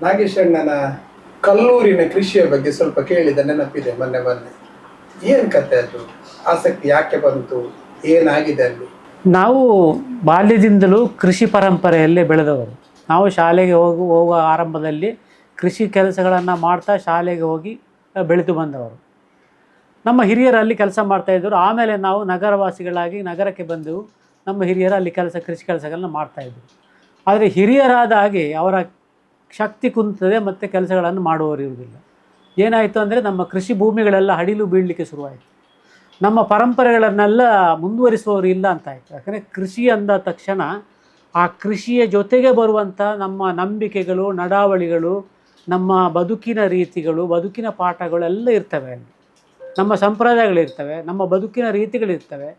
ನಾಗೇಶ್ ಅಣ್ಣನ ಕಲ್ಲೂರಿನ ಕೃಷಿಯ ಬಗ್ಗೆ ಸ್ವಲ್ಪ ಕೇಳಿದ ನೆನಪಿದೆ ಮೊನ್ನೆ. ಏನ್ ಕತೆ ಅದು? ಆಸಕ್ತಿ ಯಾಕೆ ಬಂತು? ಏನಾಗಿದೆ ಅಲ್ಲಿ? ನಾವು ಬಾಲ್ಯದಿಂದಲೂ ಕೃಷಿ ಪರಂಪರೆಯಲ್ಲೇ ಬೆಳೆದವರು. ನಾವು ಶಾಲೆಗೆ ಹೋಗುವ ಆರಂಭದಲ್ಲಿ ಕೃಷಿ ಕೆಲಸಗಳನ್ನು ಮಾಡ್ತಾ ಶಾಲೆಗೆ ಹೋಗಿ ಬೆಳೆದು ಬಂದವರು. ನಮ್ಮ ಹಿರಿಯರಲ್ಲಿ ಕೆಲಸ ಮಾಡ್ತಾಯಿದ್ದರು. ಆಮೇಲೆ ನಾವು ನಗರವಾಸಿಗಳಾಗಿ ನಗರಕ್ಕೆ ಬಂದೆವು. ನಮ್ಮ ಹಿರಿಯರು ಅಲ್ಲಿ ಕೃಷಿ ಕೆಲಸಗಳನ್ನು ಮಾಡ್ತಾಯಿದ್ದರು. ಆದರೆ ಹಿರಿಯರಾದ ಹಾಗೆ ಅವರ ಶಕ್ತಿ ಕುಂತದೆ ಮತ್ತು ಕೆಲಸಗಳನ್ನು ಮಾಡುವವರು ಇರುವುದಿಲ್ಲ. ಏನಾಯಿತು ಅಂದರೆ ನಮ್ಮ ಕೃಷಿ ಭೂಮಿಗಳೆಲ್ಲ ಹಡಿಲು ಬೀಳಲಿಕ್ಕೆ ಶುರುವಾಯಿತು. ನಮ್ಮ ಪರಂಪರೆಗಳನ್ನೆಲ್ಲ ಮುಂದುವರಿಸುವವರು ಇಲ್ಲ ಅಂತಾಯಿತು. ಯಾಕಂದರೆ ಕೃಷಿ ಅಂದ ತಕ್ಷಣ ಆ ಕೃಷಿಯ ಜೊತೆಗೆ ಬರುವಂಥ ನಮ್ಮ ನಂಬಿಕೆಗಳು, ನಡಾವಳಿಗಳು, ನಮ್ಮ ಬದುಕಿನ ರೀತಿಗಳು, ಬದುಕಿನ ಪಾಠಗಳೆಲ್ಲ ಇರ್ತವೆ ಅಲ್ಲಿ. ನಮ್ಮ ಸಂಪ್ರದಾಯಗಳಿರ್ತವೆ, ನಮ್ಮ ಬದುಕಿನ ರೀತಿಗಳಿರ್ತವೆ.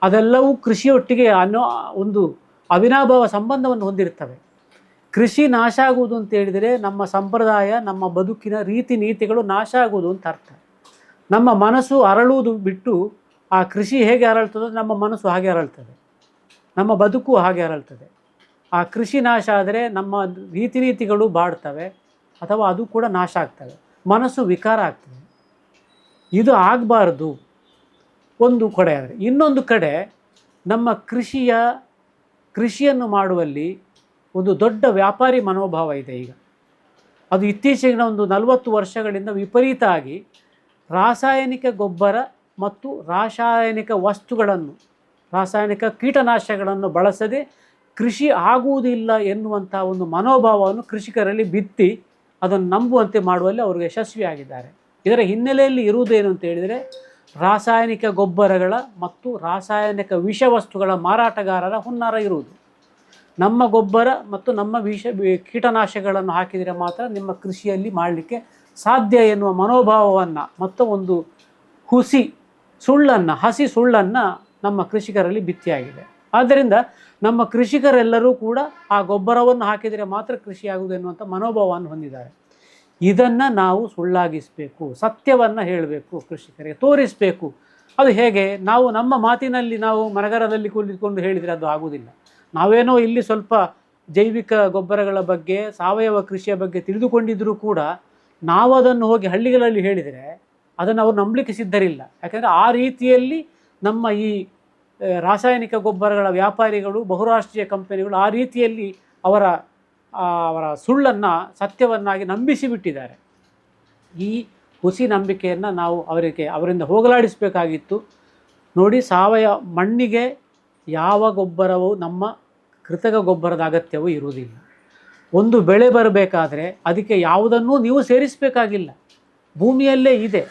ಅದೆಲ್ಲವೂ ಕೃಷಿಯೊಟ್ಟಿಗೆ ಅನ್ನೋ ಒಂದು ಅವಿನಾಭಾವ ಸಂಬಂಧವನ್ನು ಹೊಂದಿರ್ತವೆ. ಕೃಷಿ ನಾಶ ಆಗುವುದು ಅಂತ ಹೇಳಿದರೆ ನಮ್ಮ ಸಂಪ್ರದಾಯ, ನಮ್ಮ ಬದುಕಿನ ರೀತಿ ನೀತಿಗಳು ನಾಶ ಆಗುವುದು ಅಂತ ಅರ್ಥ. ನಮ್ಮ ಮನಸ್ಸು ಅರಳುವುದು ಬಿಟ್ಟು ಆ ಕೃಷಿ ಹೇಗೆ ಅರಳ್ತದೋ ನಮ್ಮ ಮನಸ್ಸು ಹಾಗೆ ಅರಳ್ತದೆ, ನಮ್ಮ ಬದುಕು ಹಾಗೆ ಅರಳ್ತದೆ. ಆ ಕೃಷಿ ನಾಶ ಆದರೆ ನಮ್ಮ ರೀತಿ ನೀತಿಗಳು ಬಾಡ್ತವೆ ಅಥವಾ ಅದು ಕೂಡ ನಾಶ ಆಗ್ತವೆ, ಮನಸ್ಸು ವಿಕಾರ ಆಗ್ತದೆ. ಇದು ಆಗಬಾರ್ದು ಒಂದು ಕಡೆ. ಆದರೆ ಇನ್ನೊಂದು ಕಡೆ ನಮ್ಮ ಕೃಷಿಯನ್ನು ಮಾಡುವಲ್ಲಿ ಒಂದು ದೊಡ್ಡ ವ್ಯಾಪಾರಿ ಮನೋಭಾವ ಇದೆ ಈಗ. ಅದು ಇತ್ತೀಚೆಗಿನ ಒಂದು 40 ವರ್ಷಗಳಿಂದ ವಿಪರೀತ ಆಗಿ ರಾಸಾಯನಿಕ ಗೊಬ್ಬರ ಮತ್ತು ರಾಸಾಯನಿಕ ವಸ್ತುಗಳನ್ನು, ರಾಸಾಯನಿಕ ಕೀಟನಾಶಕಗಳನ್ನು ಬಳಸದೆ ಕೃಷಿ ಆಗುವುದಿಲ್ಲ ಎನ್ನುವಂಥ ಒಂದು ಮನೋಭಾವವನ್ನು ಕೃಷಿಕರಲ್ಲಿ ಬಿತ್ತಿ ಅದನ್ನು ನಂಬುವಂತೆ ಮಾಡುವಲ್ಲಿ ಅವರು ಯಶಸ್ವಿಯಾಗಿದ್ದಾರೆ. ಇದರ ಹಿನ್ನೆಲೆಯಲ್ಲಿ ಇರುವುದೇನು ಅಂತ ಹೇಳಿದರೆ ರಾಸಾಯನಿಕ ಗೊಬ್ಬರಗಳ ಮತ್ತು ರಾಸಾಯನಿಕ ವಿಷವಸ್ತುಗಳ ಮಾರಾಟಗಾರರ ಹುನ್ನಾರ ಇರುವುದು. ನಮ್ಮ ಗೊಬ್ಬರ ಮತ್ತು ನಮ್ಮ ಕೀಟನಾಶಕಗಳನ್ನು ಹಾಕಿದರೆ ಮಾತ್ರ ನಿಮ್ಮ ಕೃಷಿಯಲ್ಲಿ ಮಾಡಲಿಕ್ಕೆ ಸಾಧ್ಯ ಎನ್ನುವ ಮನೋಭಾವವನ್ನು ಮತ್ತು ಒಂದು ಹಸಿ ಸುಳ್ಳನ್ನು ನಮ್ಮ ಕೃಷಿಕರಲ್ಲಿ ಬಿತ್ತಿಯಾಗಿದೆ. ಆದ್ದರಿಂದ ನಮ್ಮ ಕೃಷಿಕರೆಲ್ಲರೂ ಕೂಡ ಆ ಗೊಬ್ಬರವನ್ನು ಹಾಕಿದರೆ ಮಾತ್ರ ಕೃಷಿಯಾಗುವುದು ಎನ್ನುವಂಥ ಮನೋಭಾವವನ್ನು ಹೊಂದಿದ್ದಾರೆ. ಇದನ್ನು ನಾವು ಸುಳ್ಳಾಗಿಸಬೇಕು, ಸತ್ಯವನ್ನು ಹೇಳಬೇಕು, ಕೃಷಿಕರಿಗೆ ತೋರಿಸಬೇಕು. ಅದು ಹೇಗೆ? ನಾವು ನಮ್ಮ ಮಾತಿನಲ್ಲಿ ನಾವು ಮನಗರದಲ್ಲಿ ಕುಳಿತುಕೊಂಡು ಹೇಳಿದರೆ ಅದು ಆಗುವುದಿಲ್ಲ. ನಾವೇನೋ ಇಲ್ಲಿ ಸ್ವಲ್ಪ ಜೈವಿಕ ಗೊಬ್ಬರಗಳ ಬಗ್ಗೆ, ಸಾವಯವ ಕೃಷಿಯ ಬಗ್ಗೆ ತಿಳಿದುಕೊಂಡಿದ್ದರೂ ಕೂಡ ನಾವು ಅದನ್ನು ಹೋಗಿ ಹಳ್ಳಿಗಳಲ್ಲಿ ಹೇಳಿದರೆ ಅದನ್ನು ಅವರು ನಂಬಲಿಕ್ಕೆ ಸಿದ್ಧರಿಲ್ಲ. ಯಾಕಂದರೆ ಆ ರೀತಿಯಲ್ಲಿ ನಮ್ಮ ಈ ರಾಸಾಯನಿಕ ಗೊಬ್ಬರಗಳ ವ್ಯಾಪಾರಿಗಳು, ಬಹುರಾಷ್ಟ್ರೀಯ ಕಂಪನಿಗಳು ಆ ರೀತಿಯಲ್ಲಿ ಅವರ ಸುಳ್ಳನ್ನು ಸತ್ಯವನ್ನಾಗಿ ನಂಬಿಸಿಬಿಟ್ಟಿದ್ದಾರೆ. ಈ ಹುಸಿ ನಂಬಿಕೆಯನ್ನು ನಾವು ಅವರಿಂದ ಹೋಗಲಾಡಿಸಬೇಕಾಗಿತ್ತು. ನೋಡಿ, ಸಾವಯವ ಮಣ್ಣಿಗೆ ಯಾವ ಗೊಬ್ಬರವೂ ನಮ್ಮ ಕೃತಕ ಗೊಬ್ಬರದ ಅಗತ್ಯವೂ ಇರುವುದಿಲ್ಲ. ಒಂದು ಬೆಳೆ ಬರಬೇಕಾದ್ರೆ ಅದಕ್ಕೆ ಯಾವುದನ್ನೂ ನೀವು ಸೇರಿಸಬೇಕಾಗಿಲ್ಲ, ಭೂಮಿಯಲ್ಲೇ ಇದೆ,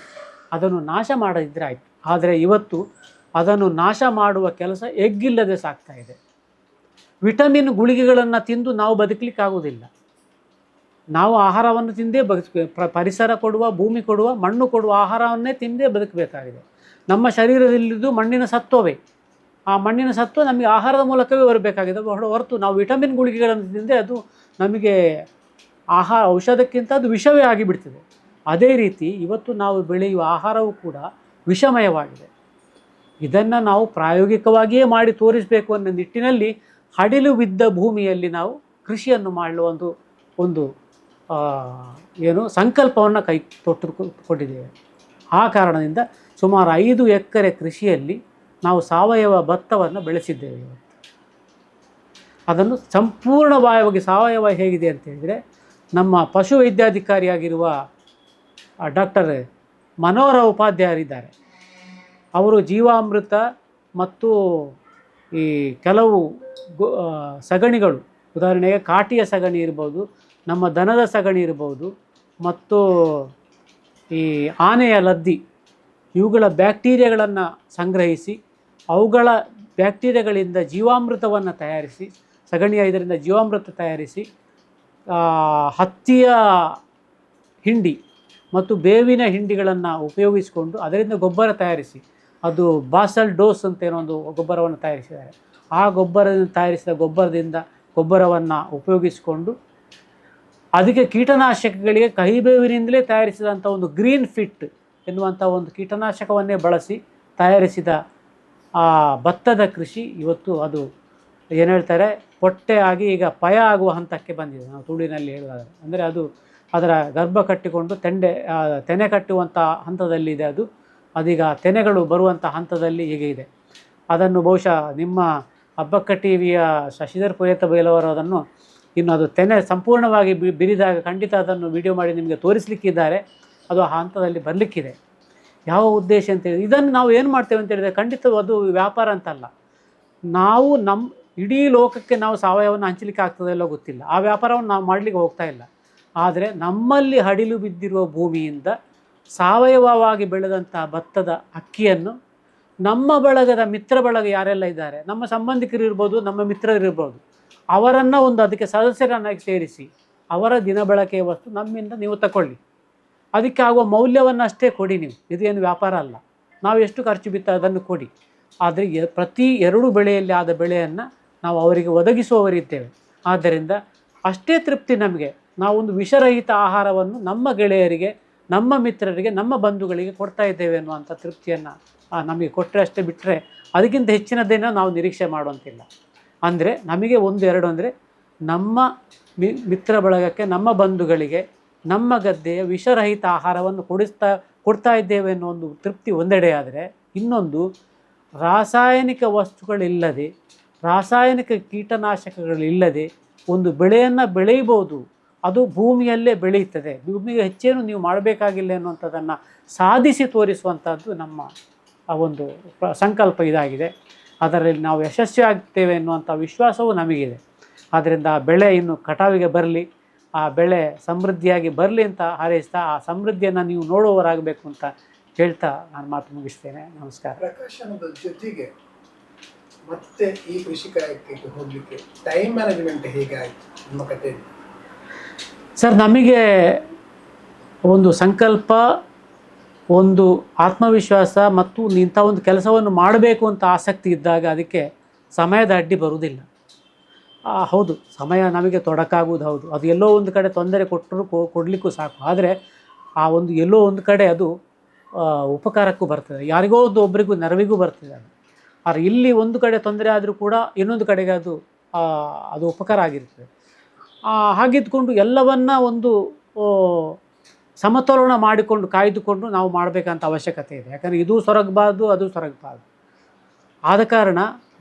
ಅದನ್ನು ನಾಶ ಮಾಡದಿದ್ದರೆ ಆಯಿತು. ಆದರೆ ಇವತ್ತು ಅದನ್ನು ನಾಶ ಮಾಡುವ ಕೆಲಸ ಎಗ್ಗಿಲ್ಲದೆ ಸಾಗ್ತಾ ಇದೆ. ವಿಟಮಿನ್ ಗುಳಿಗೆಗಳನ್ನು ತಿಂದು ನಾವು ಬದುಕಲಿಕ್ಕಾಗುವುದಿಲ್ಲ. ನಾವು ಆಹಾರವನ್ನು ತಿಂದೇ ಪರಿಸರ ಕೊಡುವ, ಭೂಮಿ ಕೊಡುವ, ಮಣ್ಣು ಕೊಡುವ ಆಹಾರವನ್ನೇ ತಿಂದೇ ಬದುಕಬೇಕಾಗಿದೆ. ನಮ್ಮ ಶರೀರದಲ್ಲಿದ್ದು ಮಣ್ಣಿನ ಸತ್ವವೇ. ಆ ಮಣ್ಣಿನ ಸತ್ವ ನಮಗೆ ಆಹಾರದ ಮೂಲಕವೇ ಬರಬೇಕಾಗಿದೆ ಹೊರತು ನಾವು ವಿಟಮಿನ್ ಗುಳಿಗೆಗಳನ್ನು ತಿಂದರೆ ಅದು ನಮಗೆ ಔಷಧಕ್ಕಿಂತ ಅದು ವಿಷವೇ ಆಗಿಬಿಡ್ತದೆ. ಅದೇ ರೀತಿ ಇವತ್ತು ನಾವು ಬೆಳೆಯುವ ಆಹಾರವೂ ಕೂಡ ವಿಷಮಯವಾಗಿದೆ. ಇದನ್ನು ನಾವು ಪ್ರಾಯೋಗಿಕವಾಗಿಯೇ ಮಾಡಿ ತೋರಿಸಬೇಕು ಅನ್ನೋ ನಿಟ್ಟಿನಲ್ಲಿ ಹಡಿಲು ಬಿದ್ದ ಭೂಮಿಯಲ್ಲಿ ನಾವು ಕೃಷಿಯನ್ನು ಮಾಡಲು ಒಂದು ಸಂಕಲ್ಪವನ್ನು ಕೊಟ್ಟಿದ್ದೇವೆ. ಆ ಕಾರಣದಿಂದ ಸುಮಾರು 5 ಎಕರೆ ಕೃಷಿಯಲ್ಲಿ ನಾವು ಸಾವಯವ ಭತ್ತವನ್ನು ಬೆಳೆಸಿದ್ದೇವೆ. ಇವತ್ತು ಅದನ್ನು ಸಂಪೂರ್ಣವಾಗಿ ಸಾವಯವ ಹೇಗಿದೆ ಅಂತ ಹೇಳಿದರೆ, ನಮ್ಮ ಪಶುವೈದ್ಯಾಧಿಕಾರಿಯಾಗಿರುವ ಡಾಕ್ಟರ್ ಮನೋಹರ ಉಪಾಧ್ಯಾಯರಿದ್ದಾರೆ. ಅವರು ಜೀವಾಮೃತ ಮತ್ತು ಈ ಕೆಲವು ಸಗಣಿಗಳು, ಉದಾಹರಣೆಗೆ ಕಾಟಿಯ ಸಗಣಿ ಇರ್ಬೋದು, ನಮ್ಮ ದನದ ಸಗಣಿ ಇರ್ಬೋದು, ಮತ್ತು ಈ ಆನೆಯ ಲದ್ದಿ, ಇವುಗಳ ಬ್ಯಾಕ್ಟೀರಿಯಾಗಳನ್ನು ಸಂಗ್ರಹಿಸಿ ಅವುಗಳ ಬ್ಯಾಕ್ಟೀರಿಯಾಗಳಿಂದ ಜೀವಾಮೃತವನ್ನು ತಯಾರಿಸಿ, ಸಗಣಿಯ ಇದರಿಂದ ಜೀವಾಮೃತ ತಯಾರಿಸಿ, ಹತ್ತಿಯ ಹಿಂಡಿ ಮತ್ತು ಬೇವಿನ ಹಿಂಡಿಗಳನ್ನು ಉಪಯೋಗಿಸಿಕೊಂಡು ಅದರಿಂದ ಗೊಬ್ಬರ ತಯಾರಿಸಿ, ಅದು ಬಾಸಲ್ ಡೋಸ್ ಅಂತ ಏನೋ ಒಂದು ಗೊಬ್ಬರವನ್ನು ತಯಾರಿಸಿದ್ದಾರೆ. ಆ ಗೊಬ್ಬರದಿಂದ ತಯಾರಿಸಿದ ಗೊಬ್ಬರವನ್ನು ಉಪಯೋಗಿಸಿಕೊಂಡು ಅದಕ್ಕೆ ಕೀಟನಾಶಕಗಳಿಗೆ ಕಹಿಬೇವಿನಿಂದಲೇ ತಯಾರಿಸಿದಂಥ ಒಂದು ಗ್ರೀನ್ ಫಿಟ್ ಎನ್ನುವಂಥ ಒಂದು ಕೀಟನಾಶಕವನ್ನೇ ಬಳಸಿ ತಯಾರಿಸಿದ ಆ ಭತ್ತದ ಕೃಷಿ ಇವತ್ತು ಅದು ಏನು ಹೇಳ್ತಾರೆ, ಪೊಟ್ಟೆ ಆಗಿ ಈಗ ಪಯ ಆಗುವ ಹಂತಕ್ಕೆ ಬಂದಿದೆ. ನಾವು ತುಳುವಿನಲ್ಲಿ ಹೇಳುವುದಾದರೆ ಅಂದರೆ ಅದು ಅದರ ಗರ್ಭ ಕಟ್ಟಿಕೊಂಡು ತೆನೆ ಕಟ್ಟುವಂಥ ಹಂತದಲ್ಲಿದೆ. ಅದೀಗ ತೆನೆಗಳು ಬರುವಂಥ ಹಂತದಲ್ಲಿ ಈಗ ಇದೆ. ಅದನ್ನು ಬಹುಶಃ ನಿಮ್ಮ ಹಬ್ಬಕ್ಕ ಟಿವಿಯ ಶಶಿಧರ್ ಪುಯತ ಬೈಲವರು ಅದನ್ನು ಇನ್ನು ಅದು ತೆನೆ ಸಂಪೂರ್ಣವಾಗಿ ಬಿರಿದಾಗ ಖಂಡಿತ ಅದನ್ನು ವಿಡಿಯೋ ಮಾಡಿ ನಿಮಗೆ ತೋರಿಸಲಿಕ್ಕಿದ್ದಾರೆ. ಅದು ಆ ಹಂತದಲ್ಲಿ ಬರಲಿಕ್ಕಿದೆ. ಯಾವ ಉದ್ದೇಶ ಅಂತೇಳಿ ಇದನ್ನು ನಾವು ಏನು ಮಾಡ್ತೇವೆ ಅಂತ ಹೇಳಿದರೆ, ಖಂಡಿತ ಅದು ವ್ಯಾಪಾರ ಅಂತಲ್ಲ. ನಾವು ಇಡೀ ಲೋಕಕ್ಕೆ ನಾವು ಸಾವಯವವನ್ನು ಹಂಚಲಿಕ್ಕೆ ಆಗ್ತದೆ ಇಲ್ಲೋ ಗೊತ್ತಿಲ್ಲ. ಆ ವ್ಯಾಪಾರವನ್ನು ನಾವು ಮಾಡಲಿಕ್ಕೆ ಹೋಗ್ತಾ ಇಲ್ಲ. ಆದರೆ ನಮ್ಮಲ್ಲಿ ಹಡಿಲು ಬಿದ್ದಿರುವ ಭೂಮಿಯಿಂದ ಸಾವಯವವಾಗಿ ಬೆಳೆದಂಥ ಭತ್ತದ ಅಕ್ಕಿಯನ್ನು ನಮ್ಮ ಬಳಗದ ಮಿತ್ರ ಬಳಗ ಯಾರೆಲ್ಲ ಇದ್ದಾರೆ, ನಮ್ಮ ಸಂಬಂಧಿಕರು ಇರ್ಬೋದು, ನಮ್ಮ ಮಿತ್ರರಿರ್ಬೋದು, ಅವರನ್ನು ಒಂದು ಅದಕ್ಕೆ ಸದಸ್ಯರನ್ನಾಗಿ ಸೇರಿಸಿ ಅವರ ದಿನಬಳಕೆಯ ವಸ್ತು ನಮ್ಮಿಂದ ನೀವು ತಗೊಳ್ಳಿ. ಅದಕ್ಕೆ ಆಗುವ ಮೌಲ್ಯವನ್ನು ಅಷ್ಟೇ ಕೊಡಿ. ನೀವು ಇದೇನು ವ್ಯಾಪಾರ ಅಲ್ಲ. ನಾವು ಎಷ್ಟು ಖರ್ಚು ಬಿತ್ತ ಅದನ್ನು ಕೊಡಿ. ಆದರೆ ಪ್ರತಿ 2 ಬೆಳೆಯಲ್ಲಿ ಆದ ಬೆಳೆಯನ್ನು ನಾವು ಅವರಿಗೆ ಒದಗಿಸುವವರಿದ್ದೇವೆ. ಆದ್ದರಿಂದ ಅಷ್ಟೇ ತೃಪ್ತಿ ನಮಗೆ. ನಾವೊಂದು ವಿಷರಹಿತ ಆಹಾರವನ್ನು ನಮ್ಮ ಗೆಳೆಯರಿಗೆ, ನಮ್ಮ ಮಿತ್ರರಿಗೆ, ನಮ್ಮ ಬಂಧುಗಳಿಗೆ ಕೊಡ್ತಾ ಇದ್ದೇವೆ ಅನ್ನುವಂಥ ತೃಪ್ತಿಯನ್ನು ನಮಗೆ ಕೊಟ್ಟರೆ ಅಷ್ಟೇ, ಬಿಟ್ಟರೆ ಅದಕ್ಕಿಂತ ಹೆಚ್ಚಿನದೇನೋ ನಾವು ನಿರೀಕ್ಷೆ ಮಾಡುವಂತಿಲ್ಲ. ಅಂದರೆ ನಮಗೆ 1-2 ಅಂದರೆ ನಮ್ಮ ಮಿತ್ರ ಬಳಗಕ್ಕೆ, ನಮ್ಮ ಬಂಧುಗಳಿಗೆ ನಮ್ಮ ಗದ್ದೆಯ ವಿಷರಹಿತ ಆಹಾರವನ್ನು ಕೊಡ್ತಾ ಇದ್ದೇವೆ ಅನ್ನೋ ಒಂದು ತೃಪ್ತಿ ಒಂದೆಡೆ. ಆದರೆ ಇನ್ನೊಂದು, ರಾಸಾಯನಿಕ ವಸ್ತುಗಳಿಲ್ಲದೆ, ರಾಸಾಯನಿಕ ಕೀಟನಾಶಕಗಳಿಲ್ಲದೆ ಒಂದು ಬೆಳೆಯನ್ನು ಬೆಳೆಯಬಹುದು. ಅದು ಭೂಮಿಯಲ್ಲೇ ಬೆಳೆಯುತ್ತದೆ. ಭೂಮಿಗೆ ಹೆಚ್ಚೇನು ನೀವು ಮಾಡಬೇಕಾಗಿಲ್ಲ ಅನ್ನುವಂಥದ್ದನ್ನು ಸಾಧಿಸಿ ತೋರಿಸುವಂಥದ್ದು ನಮ್ಮ ಒಂದು ಸಂಕಲ್ಪ ಇದಾಗಿದೆ. ಅದರಲ್ಲಿ ನಾವು ಯಶಸ್ವಿ ಆಗ್ತೇವೆ ಎನ್ನುವಂಥ ವಿಶ್ವಾಸವೂ ನಮಗಿದೆ. ಆದ್ದರಿಂದ ಆ ಬೆಳೆ ಇನ್ನು ಕಟಾವಿಗೆ ಬರಲಿ, ಆ ಬೆಳೆ ಸಮೃದ್ಧಿಯಾಗಿ ಬರಲಿ ಅಂತ ಹಾರೈಸ್ತಾ, ಆ ಸಮೃದ್ಧಿಯನ್ನು ನೀವು ನೋಡುವವರಾಗಬೇಕು ಅಂತ ಹೇಳ್ತಾ ನಾನು ಮಾತು ಮುಗಿಸ್ತೇನೆ. ನಮಸ್ಕಾರ. ಪ್ರಕಾಶನದ ಜೊತೆಗೆ ಮತ್ತೆ ಈ ಕೃಷಿ ಕಾಯಕಕ್ಕೆ ಹೋಗಲಿಕ್ಕೆ ಟೈಮ್ ಮ್ಯಾನೇಜ್ಮೆಂಟ್ ಹೇಗೆ ಆಯಿತು ನಿಮ್ಮ ಕಥೆಯಲ್ಲಿ? ಸರ್, ನಮಗೆ ಒಂದು ಸಂಕಲ್ಪ, ಒಂದು ಆತ್ಮವಿಶ್ವಾಸ ಮತ್ತು ಇಂಥ ಒಂದು ಕೆಲಸವನ್ನು ಮಾಡಬೇಕು ಅಂತ ಆಸಕ್ತಿ ಇದ್ದಾಗ ಅದಕ್ಕೆ ಸಮಯದ ಅಡ್ಡಿ ಬರುವುದಿಲ್ಲ. ಹೌದು, ಸಮಯ ನಮಗೆ ತೊಡಕಾಗುವುದು ಹೌದು. ಅದು ಎಲ್ಲೋ ಒಂದು ಕಡೆ ತೊಂದರೆ ಕೊಟ್ಟರೂ ಕೊಡಲಿಕ್ಕೂ ಸಾಕು. ಆದರೆ ಆ ಒಂದು ಎಲ್ಲೋ ಒಂದು ಕಡೆ ಅದು ಉಪಕಾರಕ್ಕೂ ಬರ್ತದೆ, ಯಾರಿಗೋ ಒಬ್ಬರಿಗೂ ನೆರವಿಗೂ ಬರ್ತದೆ ಅದು. ಆದರೆ ಇಲ್ಲಿ ಒಂದು ಕಡೆ ತೊಂದರೆ ಆದರೂ ಕೂಡ ಇನ್ನೊಂದು ಕಡೆಗೆ ಅದು ಉಪಕಾರ ಆಗಿರ್ತದೆ. ಹಾಗಿದ್ಕೊಂಡು ಎಲ್ಲವನ್ನ ಒಂದು ಸಮತೋಲನ ಮಾಡಿಕೊಂಡು ಕಾಯ್ದುಕೊಂಡು ನಾವು ಮಾಡಬೇಕಂತ ಅವಶ್ಯಕತೆ ಇದೆ. ಯಾಕಂದರೆ ಇದು ಸೊರಗಬಾರ್ದು, ಅದು ಸೊರಗಬಾರ್ದು. ಆದ ಕಾರಣ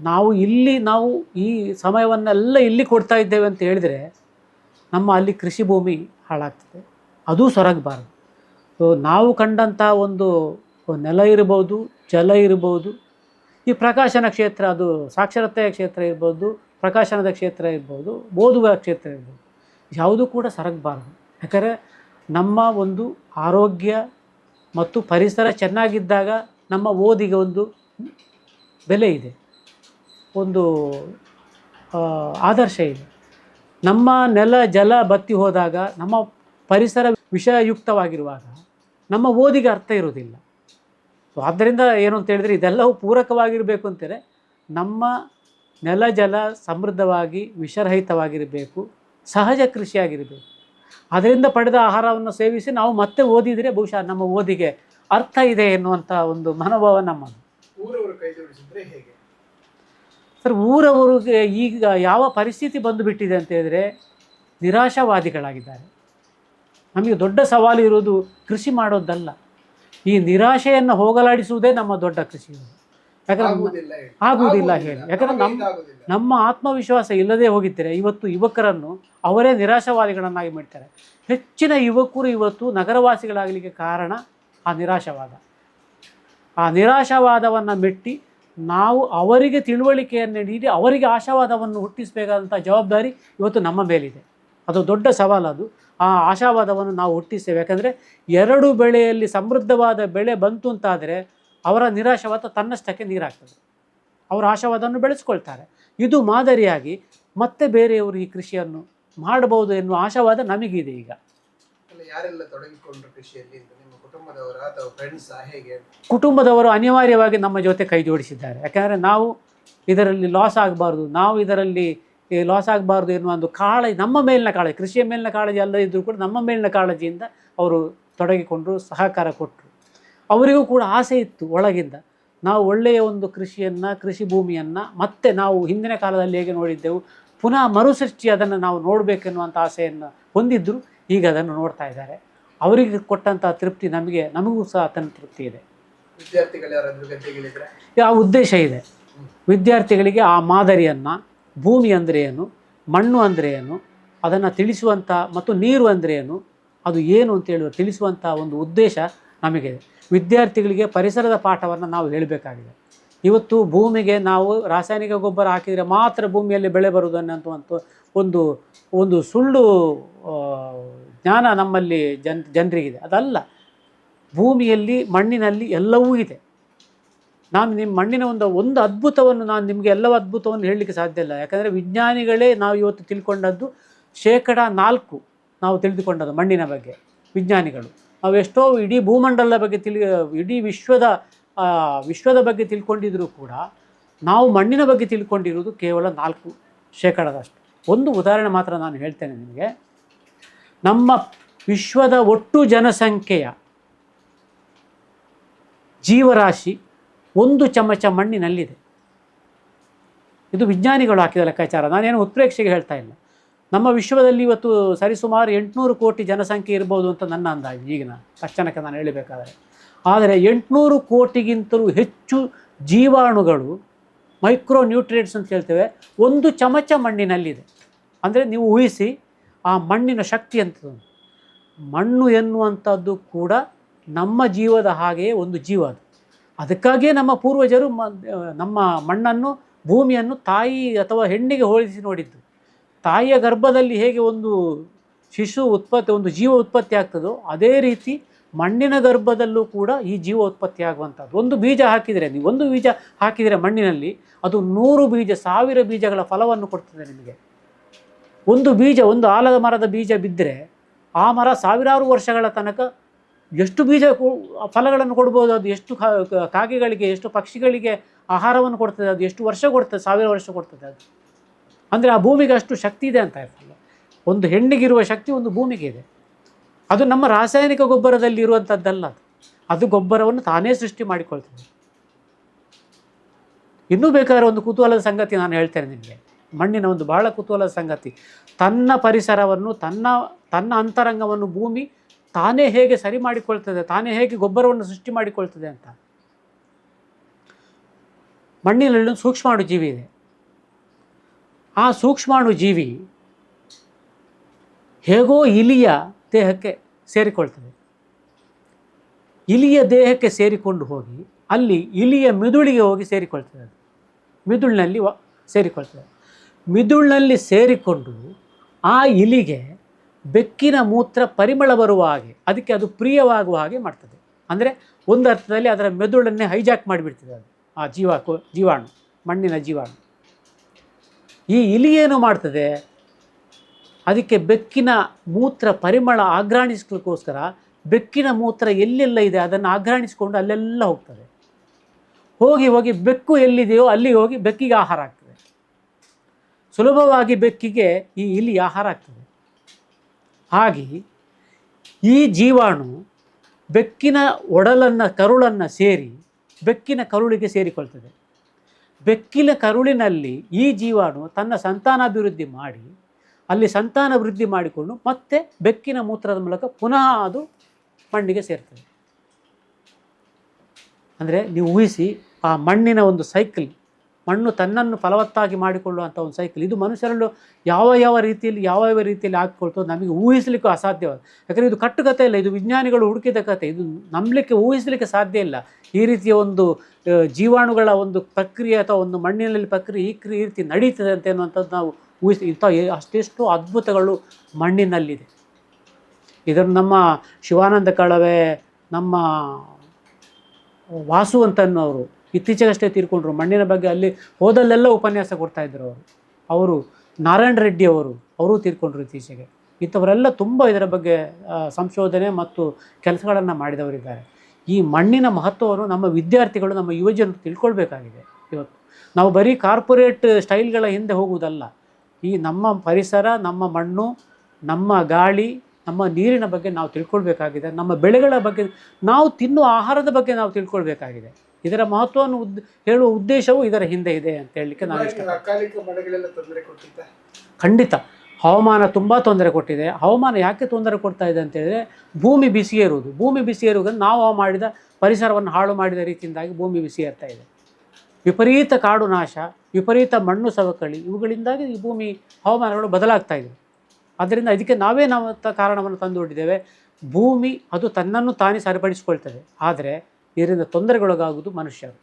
ನಾವು ಈ ಸಮಯವನ್ನೆಲ್ಲ ಇಲ್ಲಿ ಕೊಡ್ತಾ ಇದ್ದೇವೆ ಅಂತ ಹೇಳಿದರೆ ಅಲ್ಲಿ ಕೃಷಿ ಭೂಮಿ ಹಾಳಾಗ್ತದೆ, ಅದೂ ಸೊರಗಬಾರ್ದು. ಸೊ ನಾವು ಕಂಡಂಥ ಒಂದು ನೆಲ ಇರ್ಬೋದು, ಜಲ ಇರ್ಬೋದು, ಈ ಪ್ರಕಾಶನ ಕ್ಷೇತ್ರ, ಅದು ಸಾಕ್ಷರತೆಯ ಕ್ಷೇತ್ರ ಇರ್ಬೋದು, ಪ್ರಕಾಶನದ ಕ್ಷೇತ್ರ ಇರ್ಬೋದು, ಓದುವ ಕ್ಷೇತ್ರ ಇರ್ಬೋದು, ಯಾವುದೂ ಕೂಡ ಸೊರಗಬಾರ್ದು. ಯಾಕಂದರೆ ನಮ್ಮ ಒಂದು ಆರೋಗ್ಯ ಮತ್ತು ಪರಿಸರ ಚೆನ್ನಾಗಿದ್ದಾಗ ನಮ್ಮ ಓದಿಗೆ ಒಂದು ಬೆಲೆ ಇದೆ, ಒಂದು ಆದರ್ಶ ಇದೆ. ನಮ್ಮ ನೆಲ ಜಲ ಬತ್ತಿ ಹೋದಾಗ, ನಮ್ಮ ಪರಿಸರ ವಿಷಯುಕ್ತವಾಗಿರುವಾಗ ನಮ್ಮ ಓದಿಗೆ ಅರ್ಥ ಇರೋದಿಲ್ಲ. ಸೊ ಆದ್ದರಿಂದ ಏನು ಅಂತ ಹೇಳಿದರೆ ಇದೆಲ್ಲವೂ ಪೂರಕವಾಗಿರಬೇಕು ಅಂತೇಳಿ ನಮ್ಮ ನೆಲ ಜಲ ಸಮೃದ್ಧವಾಗಿ ವಿಷರಹಿತವಾಗಿರಬೇಕು, ಸಹಜ ಕೃಷಿಯಾಗಿರಬೇಕು. ಅದರಿಂದ ಪಡೆದ ಆಹಾರವನ್ನು ಸೇವಿಸಿ ನಾವು ಮತ್ತೆ ಓದಿದರೆ ಬಹುಶಃ ನಮ್ಮ ಓದಿಗೆ ಅರ್ಥ ಇದೆ ಎನ್ನುವಂಥ ಒಂದು ಮನೋಭಾವ ನಮ್ಮದು. ಊರವರು ಕೈ ಜೋಡಿಸಿದ್ರೆ ಹೇಗೆ ಸರ್? ಊರವರಿಗೆ ಈಗ ಯಾವ ಪರಿಸ್ಥಿತಿ ಬಂದುಬಿಟ್ಟಿದೆ ಅಂತ ಹೇಳಿದರೆ ನಿರಾಶಾವಾದಿಗಳಾಗಿದ್ದಾರೆ. ನಮಗೆ ದೊಡ್ಡ ಸವಾಲು ಇರೋದು ಕೃಷಿ ಮಾಡೋದಲ್ಲ, ಈ ನಿರಾಶೆಯನ್ನು ಹೋಗಲಾಡಿಸುವುದೇ ನಮ್ಮ ದೊಡ್ಡ ಕೃಷಿ. ಯಾಕಂದರೆ ಆಗುವುದಿಲ್ಲ ಹೇಳಿ. ಯಾಕಂದರೆ ನಮ್ಮ ಆತ್ಮವಿಶ್ವಾಸ ಇಲ್ಲದೆ ಹೋಗಿದ್ದರೆ ಇವತ್ತು ಯುವಕರನ್ನು ಅವರೇ ನಿರಾಶಾವಾದಿಗಳನ್ನಾಗಿ ಮಾಡ್ತಾರೆ. ಹೆಚ್ಚಿನ ಯುವಕರು ಇವತ್ತು ನಗರವಾಸಿಗಳಾಗಲಿಕ್ಕೆ ಕಾರಣ ಆ ನಿರಾಶಾವಾದ. ಆ ನಿರಾಶಾವಾದವನ್ನು ಮೆಟ್ಟಿ ನಾವು ಅವರಿಗೆ ತಿಳುವಳಿಕೆಯನ್ನು ನೀಡಿ ಅವರಿಗೆ ಆಶಾವಾದವನ್ನು ಹುಟ್ಟಿಸಬೇಕಾದಂಥ ಜವಾಬ್ದಾರಿ ಇವತ್ತು ನಮ್ಮ ಮೇಲಿದೆ. ಅದು ದೊಡ್ಡ ಸವಾಲು. ಅದು ಆ ಆಶಾವಾದವನ್ನು ನಾವು ಹುಟ್ಟಿಸ್ತೇವೆ. ಯಾಕಂದರೆ 2 ಬೆಳೆಯಲ್ಲಿ ಸಮೃದ್ಧವಾದ ಬೆಳೆ ಬಂತು ಅಂತಾದರೆ ಅವರ ನಿರಾಶಾವಾದ ತನ್ನಷ್ಟಕ್ಕೆ ನೀರಾಗ್ತದೆ, ಅವರ ಆಶಾವಾದವನ್ನು ಬೆಳೆಸ್ಕೊಳ್ತಾರೆ. ಇದು ಮಾದರಿಯಾಗಿ ಮತ್ತೆ ಬೇರೆಯವರು ಈ ಕೃಷಿಯನ್ನು ಮಾಡಬಹುದು ಎನ್ನುವ ಆಶಾವಾದ ನಮಗಿದೆ. ಈಗ ಯಾರೆಲ್ಲ ತೊಡಗಿಕೊಂಡ್ರು ಕೃಷಿಯಲ್ಲಿ? ನಿಮ್ಮ ಕುಟುಂಬದವರ ಅಥವಾ ಫ್ರೆಂಡ್ಸ್ ಹೇಗೆ? ಕುಟುಂಬದವರು ಅನಿವಾರ್ಯವಾಗಿ ನಮ್ಮ ಜೊತೆ ಕೈ ಜೋಡಿಸಿದ್ದಾರೆ. ಯಾಕಂದರೆ ನಾವು ಇದರಲ್ಲಿ ಲಾಸ್ ಆಗಬಾರ್ದು, ನಾವು ಇದರಲ್ಲಿ ಲಾಸ್ ಆಗಬಾರ್ದು ಎನ್ನುವ ಒಂದು ಕಾಳಜಿ, ನಮ್ಮ ಮೇಲಿನ ಕಾಳಜಿ, ಕೃಷಿಯ ಮೇಲಿನ ಕಾಳಜಿ ಅಲ್ಲ ಇದ್ದರೂ ಕೂಡ ನಮ್ಮ ಮೇಲಿನ ಕಾಳಜಿಯಿಂದ ಅವರು ತೊಡಗಿಕೊಂಡರು, ಸಹಕಾರ ಕೊಟ್ಟರು. ಅವರಿಗೂ ಕೂಡ ಆಸೆ ಇತ್ತು ಒಳಗಿಂದ, ನಾವು ಒಳ್ಳೆಯ ಒಂದು ಕೃಷಿ ಭೂಮಿಯನ್ನು ಮತ್ತೆ ನಾವು ಹಿಂದಿನ ಕಾಲದಲ್ಲಿ ಹೇಗೆ ನೋಡಿದ್ದೆವು ಪುನಃ ಮರುಸೃಷ್ಟಿ ಅದನ್ನು ನಾವು ನೋಡಬೇಕೆನ್ನುವಂಥ ಆಸೆಯನ್ನು ಹೊಂದಿದ್ದರು. ಈಗ ಅದನ್ನು ನೋಡ್ತಾ ಇದ್ದಾರೆ. ಅವರಿಗೆ ಕೊಟ್ಟಂಥ ತೃಪ್ತಿ ನಮಗೂ ಸಹ ತನ್ನ ತೃಪ್ತಿ ಇದೆ. ವಿದ್ಯಾರ್ಥಿಗಳು ಯಾರಾದರೂ ಗದ್ದೆಗಳಿದ್ರೆ ಆ ಉದ್ದೇಶ ಇದೆ. ವಿದ್ಯಾರ್ಥಿಗಳಿಗೆ ಆ ಮಾದರಿಯನ್ನು, ಭೂಮಿ ಅಂದರೆ ಏನು, ಮಣ್ಣು ಅಂದರೆ ಏನು, ಅದನ್ನು ತಿಳಿಸುವಂಥ ಮತ್ತು ನೀರು ಅಂದರೆ ಏನು, ಅದು ಏನು ಅಂತೇಳಿ ತಿಳಿಸುವಂಥ ಒಂದು ಉದ್ದೇಶ ನಮಗಿದೆ. ವಿದ್ಯಾರ್ಥಿಗಳಿಗೆ ಪರಿಸರದ ಪಾಠವನ್ನು ನಾವು ಹೇಳಬೇಕಾಗಿದೆ. ಇವತ್ತು ಭೂಮಿಗೆ ನಾವು ರಾಸಾಯನಿಕ ಗೊಬ್ಬರ ಹಾಕಿದರೆ ಮಾತ್ರ ಭೂಮಿಯಲ್ಲಿ ಬೆಳೆ ಬರುವುದು ಅನ್ನುವಂಥ ಒಂದು ಸುಳ್ಳು ಜ್ಞಾನ ನಮ್ಮಲ್ಲಿ ಜನರಿಗಿದೆ. ಅದಲ್ಲ, ಭೂಮಿಯಲ್ಲಿ ಮಣ್ಣಿನಲ್ಲಿ ಎಲ್ಲವೂ ಇದೆ. ನಾನು ನಿಮ್ಮ ಮಣ್ಣಿನ ಒಂದು ಅದ್ಭುತವನ್ನು ನಾನು ನಿಮಗೆ ಎಲ್ಲವ ಅದ್ಭುತವನ್ನು ಹೇಳಲಿಕ್ಕೆ ಸಾಧ್ಯ ಇಲ್ಲ. ಯಾಕಂದರೆ ವಿಜ್ಞಾನಿಗಳೇ ನಾವು ಇವತ್ತು ತಿಳ್ಕೊಂಡದ್ದು 4% ನಾವು ತಿಳಿದುಕೊಂಡದ್ದು ಮಣ್ಣಿನ ಬಗ್ಗೆ. ವಿಜ್ಞಾನಿಗಳು ನಾವು ಎಷ್ಟೋ ಇಡೀ ಭೂಮಂಡಲದ ಬಗ್ಗೆ ಇಡೀ ವಿಶ್ವದ ಬಗ್ಗೆ ತಿಳ್ಕೊಂಡಿದ್ರೂ ಕೂಡ ನಾವು ಮಣ್ಣಿನ ಬಗ್ಗೆ ತಿಳ್ಕೊಂಡಿರುವುದು ಕೇವಲ 4% ಒಂದು ಉದಾಹರಣೆ ಮಾತ್ರ ನಾನು ಹೇಳ್ತೇನೆ ನಿಮಗೆ. ನಮ್ಮ ವಿಶ್ವದ ಒಟ್ಟು ಜನಸಂಖ್ಯೆಯ ಜೀವರಾಶಿ 1 ಚಮಚ ಮಣ್ಣಿನಲ್ಲಿದೆ. ಇದು ವಿಜ್ಞಾನಿಗಳು ಹಾಕಿದ ಲೆಕ್ಕಾಚಾರ, ನಾನೇನು ಉತ್ಪ್ರೇಕ್ಷೆಗೆ ಹೇಳ್ತಾ ಇಲ್ಲ. ನಮ್ಮ ವಿಶ್ವದಲ್ಲಿ ಇವತ್ತು ಸರಿಸುಮಾರು 800 ಕೋಟಿ ಜನಸಂಖ್ಯೆ ಇರ್ಬೋದು ಅಂತ ನನ್ನ ಅಂದಾಜು ಈಗಿನ ತಕ್ಷಣಕ್ಕೆ ನಾನು ಹೇಳಬೇಕಾದರೆ. ಆದರೆ 800 ಕೋಟಿಗಿಂತಲೂ ಹೆಚ್ಚು ಜೀವಾಣುಗಳು, ಮೈಕ್ರೋ ನ್ಯೂಟ್ರಿಯೆಂಟ್ಸ್ ಅಂತ ಹೇಳ್ತೇವೆ, 1 ಚಮಚ ಮಣ್ಣಿನಲ್ಲಿದೆ. ಅಂದರೆ ನೀವು ಊಹಿಸಿ ಆ ಮಣ್ಣಿನ ಶಕ್ತಿ ಅಂತದ್ದು. ಮಣ್ಣು ಎನ್ನುವಂಥದ್ದು ಕೂಡ ನಮ್ಮ ಜೀವದ ಹಾಗೆಯೇ ಒಂದು ಜೀವ. ಅದಕ್ಕಾಗಿಯೇ ನಮ್ಮ ಪೂರ್ವಜರು ನಮ್ಮ ಮಣ್ಣನ್ನು, ಭೂಮಿಯನ್ನು ತಾಯಿ ಅಥವಾ ಹೆಣ್ಣಿಗೆ ಹೋಲಿಸಿ ನೋಡಿದ್ದು. ತಾಯಿಯ ಗರ್ಭದಲ್ಲಿ ಹೇಗೆ ಒಂದು ಒಂದು ಜೀವ ಉತ್ಪತ್ತಿ ಆಗ್ತದೋ ಅದೇ ರೀತಿ ಮಣ್ಣಿನ ಗರ್ಭದಲ್ಲೂ ಕೂಡ ಈ ಜೀವ ಉತ್ಪತ್ತಿ ಆಗುವಂಥದ್ದು. ಒಂದು ಬೀಜ ಹಾಕಿದರೆ ಮಣ್ಣಿನಲ್ಲಿ ಅದು 100 ಬೀಜ, 1000 ಬೀಜಗಳ ಫಲವನ್ನು ಕೊಡ್ತದೆ ನಿಮಗೆ. ಒಂದು ಆಲದ ಮರದ ಬೀಜ ಬಿದ್ದರೆ ಆ ಮರ ಸಾವಿರಾರು ವರ್ಷಗಳ ತನಕ ಎಷ್ಟು ಫಲಗಳನ್ನು ಕೊಡ್ಬೋದು. ಅದು ಎಷ್ಟು ಕಾಗೆಗಳಿಗೆ, ಎಷ್ಟು ಪಕ್ಷಿಗಳಿಗೆ ಆಹಾರವನ್ನು ಕೊಡ್ತದೆ, ಅದು ಎಷ್ಟು ವರ್ಷ ಕೊಡ್ತದೆ, 1000 ವರ್ಷ ಕೊಡ್ತದೆ ಅದು. ಅಂದರೆ ಆ ಭೂಮಿಗೆ ಅಷ್ಟು ಶಕ್ತಿ ಇದೆ ಅಂತ ಇರ್ತಲ್ಲ. ಒಂದು ಹೆಣ್ಣಿಗಿರುವ ಶಕ್ತಿ ಒಂದು ಭೂಮಿಗೆ ಇದೆ. ಅದು ನಮ್ಮ ರಾಸಾಯನಿಕ ಗೊಬ್ಬರದಲ್ಲಿ ಇರುವಂಥದ್ದಲ್ಲ. ಅದು ಗೊಬ್ಬರವನ್ನು ತಾನೇ ಸೃಷ್ಟಿ ಮಾಡಿಕೊಳ್ತದೆ. ಇನ್ನೂ ಬೇಕಾದ್ರೆ ಒಂದು ಕುತೂಹಲದ ಸಂಗತಿ ನಾನು ಹೇಳ್ತೇನೆ ನಿಮಗೆ. ಮಣ್ಣಿನ ಒಂದು ಬಹಳ ಕುತೂಹಲದ ಸಂಗತಿ, ತನ್ನ ಪರಿಸರವನ್ನು, ತನ್ನ ಅಂತರಂಗವನ್ನು ಭೂಮಿ ತಾನೇ ಹೇಗೆ ಸರಿ ಮಾಡಿಕೊಳ್ತದೆ, ತಾನೇ ಹೇಗೆ ಗೊಬ್ಬರವನ್ನು ಸೃಷ್ಟಿ ಮಾಡಿಕೊಳ್ತದೆ ಅಂತ. ಮಣ್ಣಿನಲ್ಲಿ ಒಂದು ಸೂಕ್ಷ್ಮಾಣು ಜೀವಿ ಇದೆ. ಆ ಸೂಕ್ಷ್ಮಾಣು ಜೀವಿ ಹೇಗೋ ಇಲಿಯ ದೇಹಕ್ಕೆ ಸೇರಿಕೊಳ್ತದೆ. ಇಲಿಯ ದೇಹಕ್ಕೆ ಸೇರಿಕೊಂಡು ಹೋಗಿ ಅಲ್ಲಿ ಇಲಿಯ ಮಿದುಳಿಗೆ ಹೋಗಿ ಸೇರಿಕೊಳ್ತದೆ. ಅದು ಮಿದುಳಿನಲ್ಲಿ ಸೇರಿಕೊಳ್ತದೆ. ಮಿದುಳಿನಲ್ಲಿ ಸೇರಿಕೊಂಡು ಆ ಇಲಿಗೆ ಬೆಕ್ಕಿನ ಮೂತ್ರ ಪರಿಮಳ ಬರುವ ಹಾಗೆ, ಅದಕ್ಕೆ ಅದು ಪ್ರಿಯವಾಗುವ ಹಾಗೆ ಮಾಡ್ತದೆ. ಅಂದರೆ ಒಂದು ಅರ್ಥದಲ್ಲಿ ಅದರ ಮೆದುಳನ್ನೇ ಹೈಜಾಕ್ ಮಾಡಿಬಿಡ್ತದೆ ಅದು, ಆ ಜೀವಾಣು, ಮಣ್ಣಿನ ಜೀವಾಣು. ಈ ಇಲಿ ಏನು ಮಾಡ್ತದೆ, ಅದಕ್ಕೆ ಬೆಕ್ಕಿನ ಮೂತ್ರ ಪರಿಮಳ ಆಘ್ರಾಣಿಸ್ಲಿಕ್ಕೋಸ್ಕರ ಬೆಕ್ಕಿನ ಮೂತ್ರ ಎಲ್ಲೆಲ್ಲ ಇದೆ ಅದನ್ನು ಆಘ್ರಾಣಿಸ್ಕೊಂಡು ಅಲ್ಲೆಲ್ಲ ಹೋಗ್ತದೆ. ಹೋಗಿ ಬೆಕ್ಕು ಎಲ್ಲಿದೆಯೋ ಅಲ್ಲಿಗೆ ಹೋಗಿ ಬೆಕ್ಕಿಗೆ ಆಹಾರ ಆಗ್ತದೆ. ಸುಲಭವಾಗಿ ಬೆಕ್ಕಿಗೆ ಈ ಇಲಿ ಆಹಾರ ಆಗ್ತದೆ. ಹಾಗೆ ಈ ಜೀವಾಣು ಬೆಕ್ಕಿನ ಕರುಳನ್ನು ಸೇರಿ ಬೆಕ್ಕಿನ ಕರುಳಿಗೆ ಸೇರಿಕೊಳ್ತದೆ. ಬೆಕ್ಕಿನ ಕರುಳಿನಲ್ಲಿ ಈ ಜೀವಾಣು ತನ್ನ ಸಂತಾನಾಭಿವೃದ್ಧಿ ಮಾಡಿ ಅಲ್ಲಿ ಸಂತಾನ ವೃದ್ಧಿ ಮಾಡಿಕೊಂಡು ಮತ್ತೆ ಬೆಕ್ಕಿನ ಮೂತ್ರದ ಮೂಲಕ ಪುನಃ ಅದು ಮಣ್ಣಿಗೆ ಸೇರ್ತದೆ. ಅಂದರೆ ನೀವು ಊಹಿಸಿ ಆ ಮಣ್ಣಿನ ಒಂದು ಸೈಕಲ್, ಮಣ್ಣು ತನ್ನನ್ನು ಫಲವತ್ತಾಗಿ ಮಾಡಿಕೊಳ್ಳುವಂಥ ಒಂದು ಸೈಕಲ್. ಇದು ಮನುಷ್ಯರಲ್ಲೂ ಯಾವ ರೀತಿಯಲ್ಲಿ ಹಾಕಿಕೊಳ್ತೋ ನಮಗೆ ಊಹಿಸಲಿಕ್ಕೂ ಅಸಾಧ್ಯವಾದ. ಯಾಕಂದರೆ ಇದು ಕಟ್ಟುಕತೆ ಇಲ್ಲ, ಇದು ವಿಜ್ಞಾನಿಗಳು ಹುಡುಕಿದ ಕತೆ. ಇದು ನಂಬಲಿಕ್ಕೆ, ಊಹಿಸಲಿಕ್ಕೆ ಸಾಧ್ಯ ಇಲ್ಲ. ಈ ರೀತಿಯ ಒಂದು ಜೀವಾಣುಗಳ ಒಂದು ಪ್ರಕ್ರಿಯೆ ಅಥವಾ ಒಂದು ಮಣ್ಣಿನಲ್ಲಿ ಪ್ರಕ್ರಿಯೆ ಈ ರೀತಿ ನಡೀತದೆ ಅಂತ ಅನ್ನುವಂಥದ್ದು ನಾವು ಅಷ್ಟೆಷ್ಟು ಅದ್ಭುತಗಳು ಮಣ್ಣಿನಲ್ಲಿದೆ. ಇದನ್ನು ನಮ್ಮ ಶಿವಾನಂದ ಕಳವೆ, ನಮ್ಮ ವಾಸು ಅಂತನ್ನೋರು ಇತ್ತೀಚೆಗಷ್ಟೇ ತೀರ್ಕೊಂಡ್ರು. ಮಣ್ಣಿನ ಬಗ್ಗೆ ಅಲ್ಲಿ ಹೋದಲ್ಲೆಲ್ಲ ಉಪನ್ಯಾಸ ಕೊಡ್ತಾಯಿದ್ರು ಅವರು. ನಾರಾಯಣ ರೆಡ್ಡಿ ಅವರು ತೀರ್ಕೊಂಡ್ರು ಇತ್ತೀಚೆಗೆ. ಇಂಥವರೆಲ್ಲ ತುಂಬ ಇದರ ಬಗ್ಗೆ ಸಂಶೋಧನೆ ಮತ್ತು ಕೆಲಸಗಳನ್ನು ಮಾಡಿದವರಿದ್ದಾರೆ. ಈ ಮಣ್ಣಿನ ಮಹತ್ವವನ್ನು ನಮ್ಮ ವಿದ್ಯಾರ್ಥಿಗಳು, ನಮ್ಮ ಯುವಜನರು ತಿಳ್ಕೊಳ್ಬೇಕಾಗಿದೆ. ಇವತ್ತು ನಾವು ಬರೀ ಕಾರ್ಪೊರೇಟ್ ಸ್ಟೈಲ್ಗಳ ಹಿಂದೆ ಹೋಗುವುದಲ್ಲ. ಈ ನಮ್ಮ ಪರಿಸರ, ನಮ್ಮ ಮಣ್ಣು, ನಮ್ಮ ಗಾಳಿ, ನಮ್ಮ ನೀರಿನ ಬಗ್ಗೆ ನಾವು ತಿಳ್ಕೊಳ್ಬೇಕಾಗಿದೆ. ನಮ್ಮ ಬೆಳೆಗಳ ಬಗ್ಗೆ, ನಾವು ತಿನ್ನುವ ಆಹಾರದ ಬಗ್ಗೆ ನಾವು ತಿಳ್ಕೊಳ್ಬೇಕಾಗಿದೆ. ಇದರ ಮಹತ್ವವನ್ನು ಹೇಳುವ ಉದ್ದೇಶವು ಇದರ ಹಿಂದೆ ಇದೆ ಅಂತ ಹೇಳಲಿಕ್ಕೆ ನಾನು ಇಷ್ಟ. ಅಕಾಲಿಕ ಮಳೆಗಳೆಲ್ಲ ತೊಂದರೆ ಕೊಟ್ಟಿದ್ದ? ಖಂಡಿತ ಹವಾಮಾನ ತುಂಬ ತೊಂದರೆ ಕೊಟ್ಟಿದೆ. ಹವಾಮಾನ ಯಾಕೆ ತೊಂದರೆ ಕೊಡ್ತಾ ಇದೆ ಅಂತೇಳಿದರೆ ಭೂಮಿ ಬಿಸಿ ಏರುವುದು. ಭೂಮಿ ಬಿಸಿ ಏರುವುದನ್ನು ನಾವು ಮಾಡಿದ ಪರಿಸರವನ್ನು ಹಾಳು ಮಾಡಿದ ರೀತಿಯಿಂದಾಗಿ ಭೂಮಿ ಬಿಸಿ ಏರ್ತಾ ಇದೆ. ವಿಪರೀತ ಕಾಡು ನಾಶ, ವಿಪರೀತ ಮಣ್ಣು ಸವಕಳಿ, ಇವುಗಳಿಂದಾಗಿ ಈ ಭೂಮಿ ಹವಾಮಾನಗಳು ಬದಲಾಗ್ತಾ ಇದೆ. ಆದ್ದರಿಂದ ಇದಕ್ಕೆ ನಾವೇ ಕಾರಣವನ್ನು ತಂದುಕೊಂಡಿದ್ದೇವೆ. ಭೂಮಿ ಅದು ತನ್ನನ್ನು ತಾನೇ ಸರಿಪಡಿಸಿಕೊಳ್ತದೆ, ಆದರೆ ಇದರಿಂದ ತೊಂದರೆಗೊಳಗಾಗುವುದು ಮನುಷ್ಯರು.